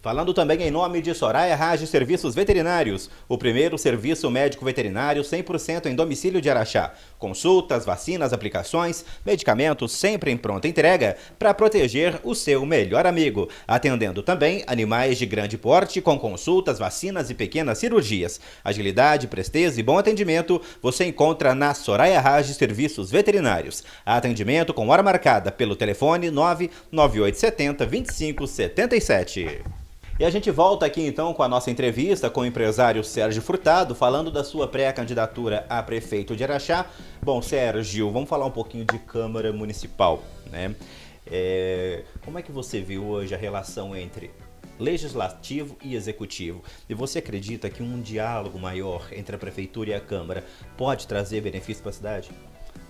Falando também em nome de Soraya Rage Serviços Veterinários, o primeiro serviço médico veterinário 100% em domicílio de Araxá. Consultas, vacinas, aplicações, medicamentos sempre em pronta entrega para proteger o seu melhor amigo. Atendendo também animais de grande porte com consultas, vacinas e pequenas cirurgias. Agilidade, presteza e bom atendimento você encontra na Soraya Rage Serviços Veterinários. Atendimento com hora marcada pelo telefone 99870-2577. E a gente volta aqui então com a nossa entrevista com o empresário Sérgio Furtado, falando da sua pré-candidatura a prefeito de Araxá. Bom, Sérgio, vamos falar um pouquinho de Câmara Municipal, né? Como é que você vê hoje a relação entre legislativo e executivo? E você acredita que um diálogo maior entre a prefeitura e a Câmara pode trazer benefício para a cidade?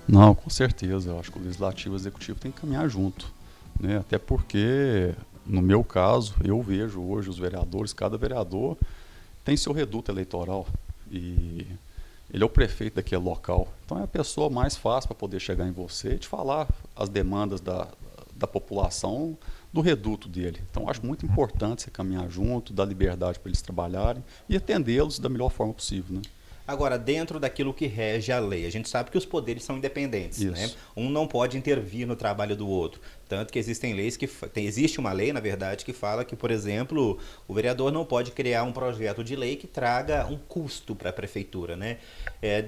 Não, com certeza. Eu acho que o legislativo e o executivo têm que caminhar junto, né? Até porque, no meu caso, eu vejo hoje os vereadores, cada vereador tem seu reduto eleitoral e ele é o prefeito daquele local. Então é a pessoa mais fácil para poder chegar em você e te falar as demandas da população do reduto dele. Então acho muito importante você caminhar junto, dar liberdade para eles trabalharem e atendê-los da melhor forma possível, né? Agora, dentro daquilo que rege a lei, a gente sabe que os poderes são independentes, né? Um não pode intervir no trabalho do outro. Tanto que existem leis existe uma lei, na verdade, que fala que, por exemplo, o vereador não pode criar um projeto de lei que traga um custo para a prefeitura, né?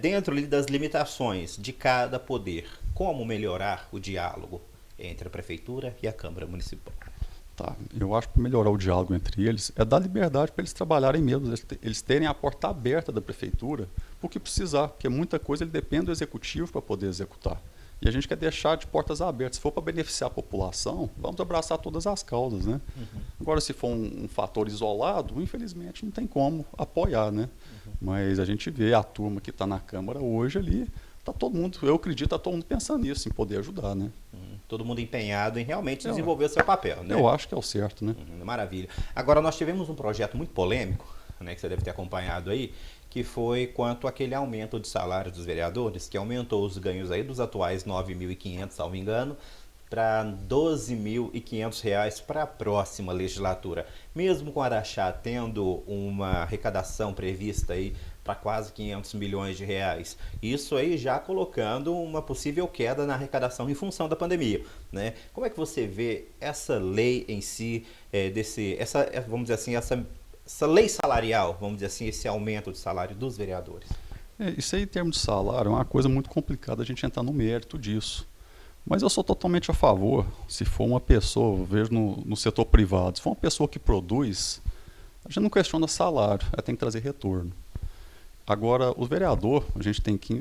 Dentro das limitações de cada poder, como melhorar o diálogo entre a prefeitura e a Câmara Municipal? Tá, eu acho que para melhorar o diálogo entre eles é dar liberdade para eles trabalharem mesmo, eles terem a porta aberta da prefeitura porque precisar, porque muita coisa ele depende do executivo para poder executar. E a gente quer deixar de portas abertas. Se for para beneficiar a população, vamos abraçar todas as causas, né? Agora, se for um fator isolado, infelizmente não tem como apoiar, né? Mas a gente vê a turma que está na Câmara hoje ali, tá todo mundo, eu acredito, está todo mundo pensando nisso, em poder ajudar, né? Todo mundo empenhado em realmente desenvolver o seu papel, né? Eu acho que é o certo, né? Maravilha. Agora, nós tivemos um projeto muito polêmico, né, que você deve ter acompanhado aí, que foi quanto àquele aumento de salário dos vereadores, que aumentou os ganhos aí dos atuais 9.500, salvo engano, para R$ 12.500 para a próxima legislatura. Mesmo com Araxá tendo uma arrecadação prevista aí para quase R$ 500 milhões. Isso aí já colocando uma possível queda na arrecadação em função da pandemia, né? Como é que você vê essa lei em si, vamos dizer assim, essa lei salarial, vamos dizer assim, esse aumento de salário dos vereadores? Isso aí, em termos de salário, é uma coisa muito complicada a gente entrar no mérito disso. Mas eu sou totalmente a favor, se for uma pessoa, eu vejo no setor privado, se for uma pessoa que produz, a gente não questiona salário, ela tem que trazer retorno. Agora, o vereador,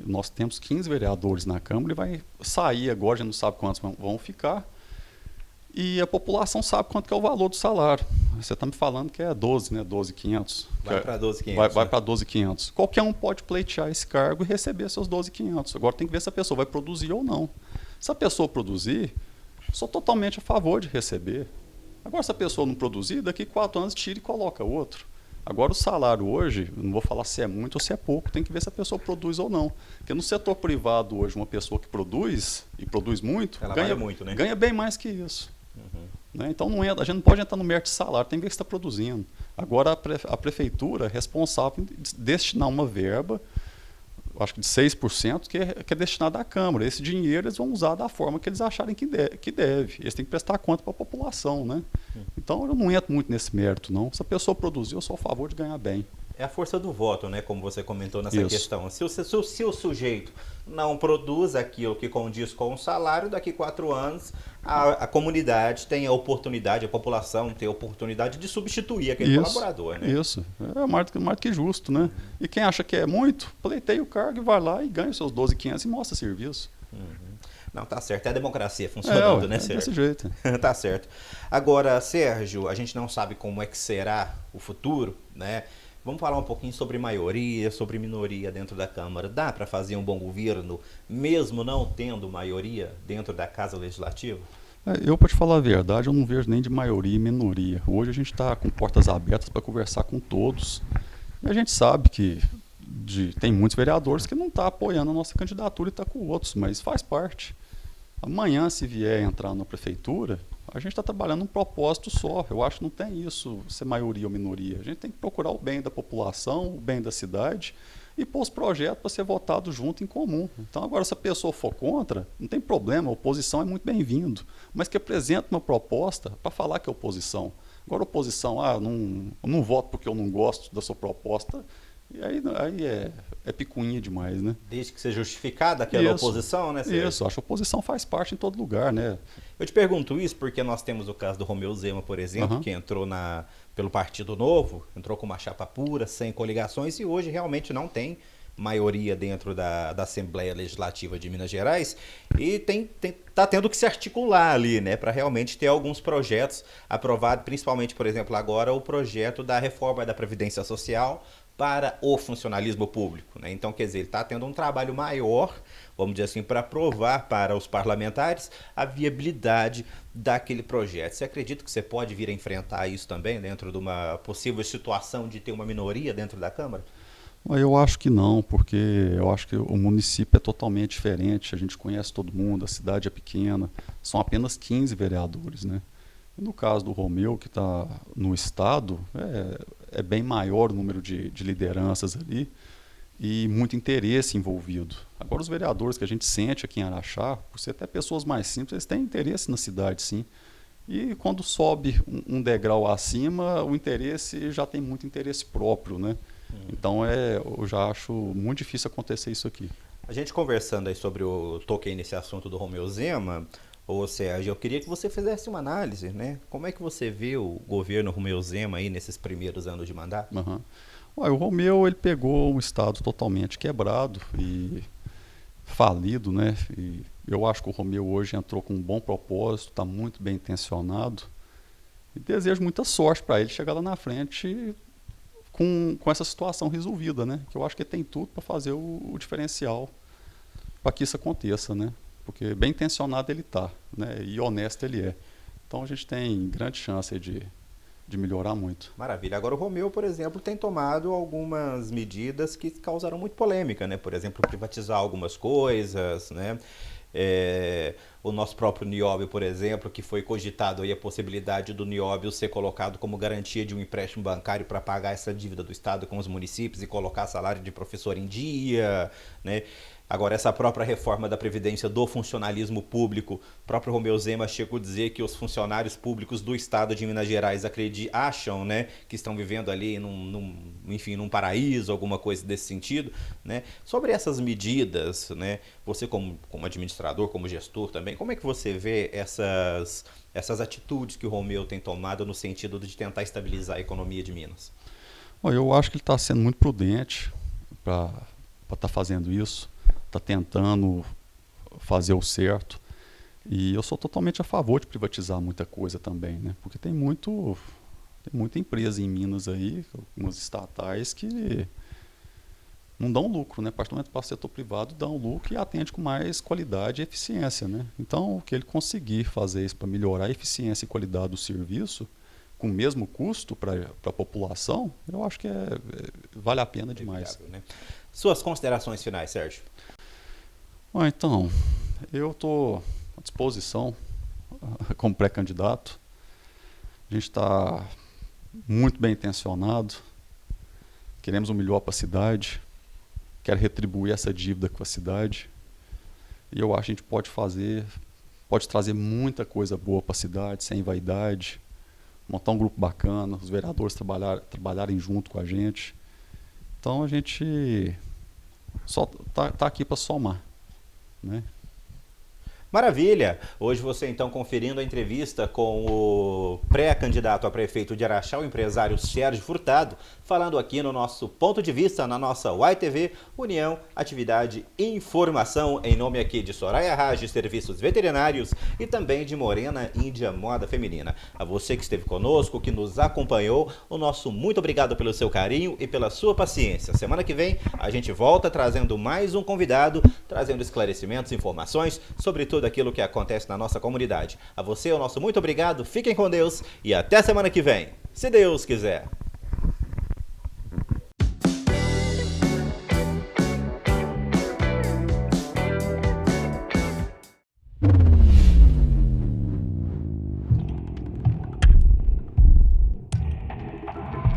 nós temos 15 vereadores na Câmara e vai sair agora, a gente não sabe quantos vão ficar, e a população sabe quanto que é o valor do salário. Você está me falando que é 12, né? 12.500. Vai para 12.500. Vai para 12.500. Qualquer um pode pleitear esse cargo e receber seus 12.500. Agora tem que ver se a pessoa vai produzir ou não. Se a pessoa produzir, sou totalmente a favor de receber. Agora, se a pessoa não produzir, daqui 4 anos tira e coloca outro. Agora, o salário hoje, não vou falar se é muito ou se é pouco, tem que ver se a pessoa produz ou não. Porque no setor privado hoje, uma pessoa que produz, e produz muito, ganha muito, né? Ganha bem mais que isso. Né? Então, a gente não pode entrar no mérito de salário, tem que ver se está produzindo. Agora, a prefeitura é responsável em destinar uma verba, acho que de 6%, que é destinada à Câmara. Esse dinheiro eles vão usar da forma que eles acharem que deve. Eles têm que prestar conta para a população, né? Então, eu não entro muito nesse mérito, não. Se a pessoa produzir, eu sou a favor de ganhar bem. É a força do voto, né? Como você comentou nessa questão. Se o sujeito não produz aquilo que condiz com o salário, daqui 4 anos a comunidade tem a oportunidade, a população tem a oportunidade de substituir aquele colaborador, né? Isso, é mais do que justo, né? E quem acha que é muito, pleiteia o cargo e vai lá e ganha os seus 12.500 e mostra serviço. Não, tá certo. É a democracia funcionando, né, Sérgio? Desse jeito. Tá certo. Agora, Sérgio, a gente não sabe como é que será o futuro, né? Vamos falar um pouquinho sobre maioria, sobre minoria dentro da Câmara. Dá para fazer um bom governo, mesmo não tendo maioria dentro da Casa Legislativa? Eu, para te falar a verdade, eu não vejo nem de maioria e minoria. Hoje a gente está com portas abertas para conversar com todos. E a gente sabe que tem muitos vereadores que não estão apoiando a nossa candidatura e está com outros, mas faz parte. Amanhã, se vier entrar na prefeitura, a gente está trabalhando um propósito só. Eu acho que não tem isso, ser maioria ou minoria. A gente tem que procurar o bem da população, o bem da cidade e pôr os projetos para ser votado junto em comum. Então, agora, se a pessoa for contra, não tem problema, a oposição é muito bem-vindo. Mas que apresente uma proposta para falar que é oposição. Agora, oposição, eu não voto porque eu não gosto da sua proposta. E aí é picuinha demais, né? Desde que seja justificada aquela oposição, né, Sérgio? Isso, acho que a oposição faz parte em todo lugar, né? Eu te pergunto isso porque nós temos o caso do Romeu Zema, por exemplo, que entrou pelo Partido Novo, entrou com uma chapa pura, sem coligações, e hoje realmente não tem maioria dentro da Assembleia Legislativa de Minas Gerais e tá tendo que se articular ali, né, para realmente ter alguns projetos aprovados, principalmente, por exemplo, agora o projeto da reforma da Previdência Social para o funcionalismo público, né? Então, quer dizer, ele está tendo um trabalho maior, vamos dizer assim, para provar para os parlamentares a viabilidade daquele projeto. Você acredita que você pode vir a enfrentar isso também dentro de uma possível situação de ter uma minoria dentro da Câmara? Eu acho que não, porque eu acho que o município é totalmente diferente, a gente conhece todo mundo, a cidade é pequena, são apenas 15 vereadores, né? E no caso do Romeu, que está no estado, é bem maior o número de lideranças ali e muito interesse envolvido. Agora, os vereadores que a gente sente aqui em Araxá, por ser até pessoas mais simples, eles têm interesse na cidade, sim. E quando sobe um degrau acima, o interesse já tem muito interesse próprio, né? Então, eu já acho muito difícil acontecer isso aqui. A gente conversando aí toquei nesse assunto do Romeu Zema, ou Sérgio, eu queria que você fizesse uma análise, né? Como é que você vê o governo Romeu Zema aí nesses primeiros anos de mandato? O Romeu, ele pegou um estado totalmente quebrado e falido, né? E eu acho que o Romeu hoje entrou com um bom propósito, está muito bem intencionado e desejo muita sorte para ele chegar lá na frente com essa situação resolvida, né? Que eu acho que ele tem tudo para fazer o diferencial para que isso aconteça, né? Porque bem intencionado ele está, né? E honesto ele é. Então a gente tem grande chance de melhorar muito. Maravilha. Agora o Romeu, por exemplo, tem tomado algumas medidas que causaram muito polêmica, né? Por exemplo, privatizar algumas coisas, né? O nosso próprio Nióbio, por exemplo, que foi cogitado aí a possibilidade do Nióbio ser colocado como garantia de um empréstimo bancário para pagar essa dívida do Estado com os municípios e colocar salário de professor em dia, né? Agora, essa própria reforma da Previdência do funcionalismo público, o próprio Romeu Zema chegou a dizer que os funcionários públicos do Estado de Minas Gerais acham, né, que estão vivendo ali num paraíso, alguma coisa desse sentido, né? Sobre essas medidas, né, você como administrador, como gestor também, como é que você vê essas atitudes que o Romeu tem tomado no sentido de tentar estabilizar a economia de Minas? Bom, eu acho que ele está sendo muito prudente para estar fazendo isso, está tentando fazer o certo. E eu sou totalmente a favor de privatizar muita coisa também, né? Porque tem muita empresa em Minas aí, algumas estatais, que não dão lucro, né? A partir do momento que passa o setor privado, dão lucro e atende com mais qualidade e eficiência, né? Então, o que ele conseguir fazer isso para melhorar a eficiência e qualidade do serviço, com o mesmo custo para a população, eu acho que vale a pena demais. Viável, né? Suas considerações finais, Sérgio? Bom, então, eu estou à disposição como pré-candidato. A gente está muito bem intencionado, queremos o melhor para a cidade, quero retribuir essa dívida com a cidade. E eu acho que a gente pode trazer muita coisa boa para a cidade, sem vaidade, montar um grupo bacana, os vereadores trabalharem junto com a gente. Então a gente só tá aqui para somar, né? Maravilha! Hoje você então conferindo a entrevista com o pré-candidato a prefeito de Araxá, o empresário Sérgio Furtado, falando aqui no nosso ponto de vista, na nossa YTV, União, Atividade e Informação, em nome aqui de Soraya Raj, Serviços Veterinários, e também de Morena Índia Moda Feminina. A você que esteve conosco, que nos acompanhou, o nosso muito obrigado pelo seu carinho e pela sua paciência. Semana que vem a gente volta trazendo mais um convidado, trazendo esclarecimentos, informações sobre tudo aquilo que acontece na nossa comunidade. A você, o nosso muito obrigado, fiquem com Deus e até semana que vem, se Deus quiser.